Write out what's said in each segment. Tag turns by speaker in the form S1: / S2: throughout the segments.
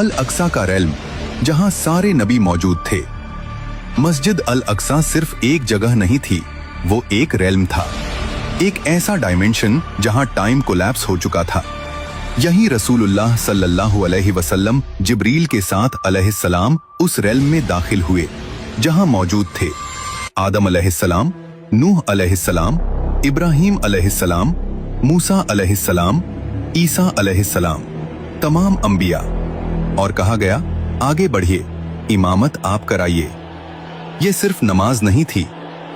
S1: अल अक्सा का रेल्म, जहां सारे नबी मौजूद थे। मस्जिद अल अक्सा सिर्फ एक जगह नहीं थी, वो एक रेल्म था, एक ऐसा डायमेंशन जहां टाइम कोलैप्स हो चुका था। यही रसूलुल्लाह सल्लल्लाहु अलैहि वसल्लम जिब्रील के साथ अलैहिस्सलाम उस रेल्म में दाखिल हुए, जहां मौजूद थे आदम अलैहिस्सलाम, नूह अलैहिस्सलाम, इब्राहीम अलैहिस्सलाम, मूसा अलैहिस्सलाम, ईसा अलैहिस्सलाम, तमाम अंबिया। और कहा गया, आगे बढ़िए, इमामत आप कराइए। ये सिर्फ नमाज नहीं थी,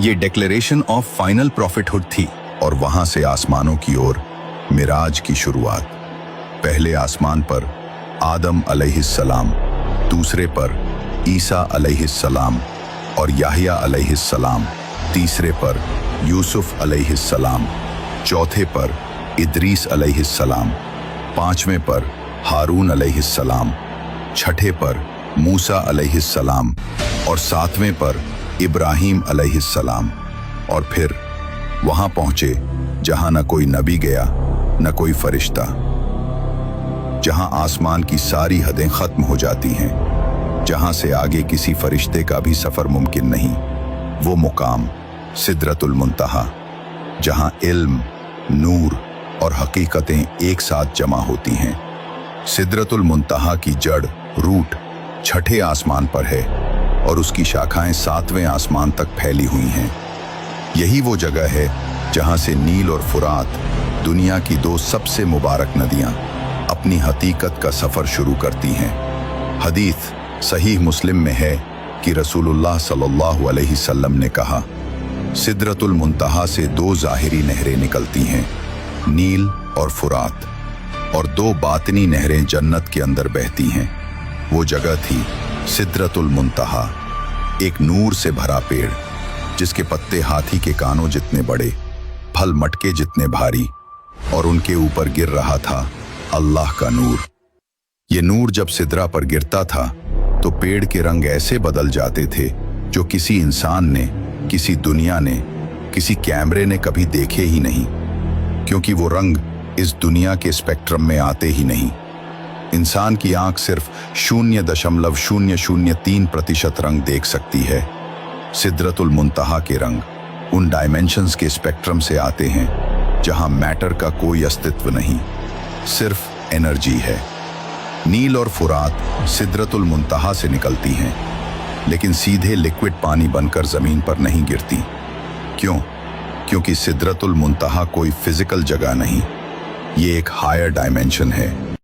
S1: ये डिक्लेरेशन ऑफ फाइनल प्रॉफिटहुड थी।
S2: और वहां से आसमानों की ओर मिराज की शुरुआत। पहले आसमान पर आदम अलैहिस्सलाम, दूसरे पर ईसा अलैहिस्सलाम और याहिया अलैहिस्सलाम, तीसरे पर यूसुफ अलैहिस्सलाम, चौथे पर इदरीस अलैहिस्सलाम, पांचवें पर हारून अलैहिस्सलाम, छठे पर मूसा अलैहिस्सलाम और सातवें पर इब्राहीम अलैहिस्सलाम। और फिर वहां पहुंचे जहां न कोई नबी गया न कोई फरिश्ता, जहां आसमान की सारी हदें खत्म हो जाती हैं, जहां से आगे किसी फरिश्ते का भी सफर मुमकिन नहीं। वो मुकाम सिदरतुल मुंतहा, जहां इल्म, नूर और हकीकतें एक साथ जमा होती हैं। सिदरतुल मुंतहा की जड़, रूट छठे आसमान पर है और उसकी शाखाएं सातवें आसमान तक फैली हुई हैं। यही वो जगह है जहां से नील और फुरात, दुनिया की दो सबसे मुबारक नदियां, अपनी हकीकत का सफर शुरू करती हैं। हदीस सहीह मुस्लिम में है कि रसूलुल्लाह सल्लल्लाहु अलैहि वसल्लम ने कहा, सिदरतुल मुंतहा से दो ज़ाहिरी नहरें निकलती हैं, नील और फुरात, और दो बातिनी नहरें जन्नत के अंदर बहती हैं। वो जगह थी सिदरतुल मुंतहा, एक नूर से भरा पेड़ जिसके पत्ते हाथी के कानों जितने बड़े, फल मटके जितने भारी, और उनके ऊपर गिर रहा था अल्लाह का नूर। ये नूर जब सिदरा पर गिरता था तो पेड़ के रंग ऐसे बदल जाते थे जो किसी इंसान ने, किसी दुनिया ने, किसी कैमरे ने कभी देखे ही नहीं, क्योंकि वो रंग इस दुनिया के स्पेक्ट्रम में आते ही नहीं। इंसान की आंख सिर्फ 0.003% रंग देख सकती है। सिदरतुल मुंतहा के रंग उन डायमेंशंस के स्पेक्ट्रम से आते हैं जहां मैटर का कोई अस्तित्व नहीं, सिर्फ एनर्जी है। नील और फुरात सिदरतुल मुंतहा से निकलती हैं, लेकिन सीधे लिक्विड पानी बनकर जमीन पर नहीं गिरती। क्यों? क्योंकि सिदरतुल मुंतहा कोई फिजिकल जगह नहीं, ये एक हायर डायमेंशन है,